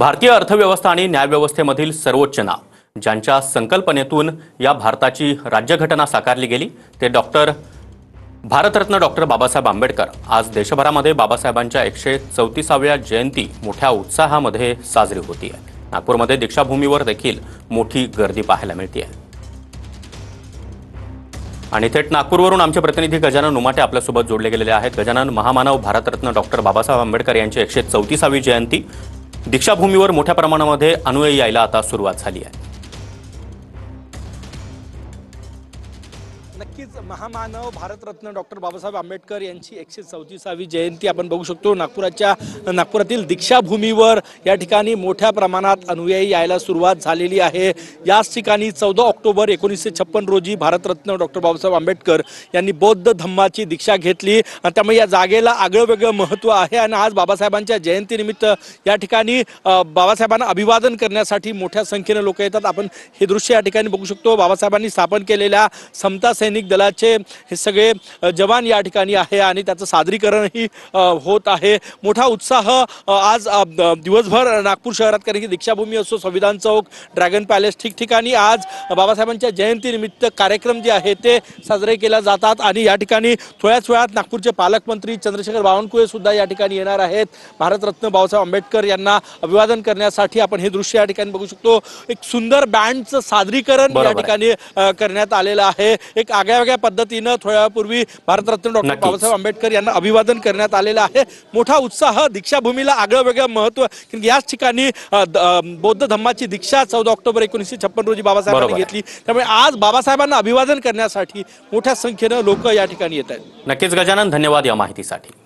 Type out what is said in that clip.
भारतीय अर्थव्यवस्था आणि न्यायव्यवस्थेमधील सर्वोच्च नाव, ज्यांच्या संकल्पनेतून या भारताची राज्यघटना साकारली गेली, ते भारतरत्न डॉक्टर बाबासाहेब आंबेडकर आज देशभरामध्ये बाबासाहेबांच्या 134व्या जयंती मोठ्या उत्साहामध्ये साजरी होती आहे। नागपूरमध्ये दीक्षाभूमीवर देखील मोठी गर्दी पाहायला मिळते आहे। आणि थेट नागपूरवरून आमचे प्रतिनिधी गजानन उमाटे आपल्यासोबत जोडले गेलेले आहेत। गजानन, महामानव भारतरत्न डॉक्टर बाबासाहेब आंबेडकर यांची 134वी जयंती दीक्षाभूमीवर मोठ्या प्रमाणामध्ये अनुयायी यायला आता सुरुवात झाली आहे। नक्कीच महामानव भारतरत्न डॉक्टर बाबासाहेब आंबेडकर यांची 134वी जयंती आपण बघू शकतो। नागपुरातील दीक्षाभूमीवर या ठिकाणी मोठ्या प्रमाणात अनुयायी यायला सुरुवात झालेली आहे। याच ठिकाणी 14 ऑक्टोबर 1956 रोजी भारतरत्न डॉक्टर बाबासाहेब आंबेडकर यांनी बौद्ध धम्माची दीक्षा घेतली। त्यामुळे या जागेला आगळंवेगळं महत्त्व आहे आणि आज बाबासाहेबांच्या जयंतीनिमित्त या ठिकाणी बाबासाहेबांना अभिवादन करण्यासाठी मोठ्या संख्येने लोक येतात। आपण हे दृश्य या ठिकाणी बघू शकतो। बाबासाहेबांनी स्थापन केलेल्या समता सैनिक दलाचे हे सगळे जवान या ठिकाणी आहे आणि त्याचं सादरीकरणही होत आहे। मोठा उत्साह आज दिवसभर नागपूर शहरात, कारण की दीक्षाभूमी असो, संविधान चौक, ड्रॅगन पॅलेस, ठिकठिकाणी आज बाबासाहेबांच्या जयंतीनिमित्त कार्यक्रम जे आहे ते साजरे केले जातात। आणि या ठिकाणी थोड्याच वेळात नागपूरचे पालकमंत्री चंद्रशेखर बावनकुळे सुद्धा या ठिकाणी येणार आहेत। भारतरत्न बाबासाहेब आंबेडकर यांना अभिवादन करण्यासाठी आपण हे दृश्य या ठिकाणी बघू शकतो। एक सुंदर बँडचं सादरीकरण या ठिकाणी करण्यात आलेलं आहे। एक आगळ्या पद्धतीने थोड्यापूर्वी भारतरत्न डॉक्टर बाबासाहेब आंबेडकर यांना अभिवादन करण्यात आलेलं आहे। मोठा उत्साह, दीक्षाभूमीला आगळं वेगळं महत्त्व, कारण याच ठिकाणी बौद्ध धम्माची दीक्षा 14 ऑक्टोबर 1956 रोजी बाबासाहेबांनी घेतली। त्यामुळे आज बाबासाहेबांना अभिवादन करण्यासाठी मोठ्या संख्येने लोक या ठिकाणी येत आहेत। नक्कीच गजानन, धन्यवाद या माहितीसाठी।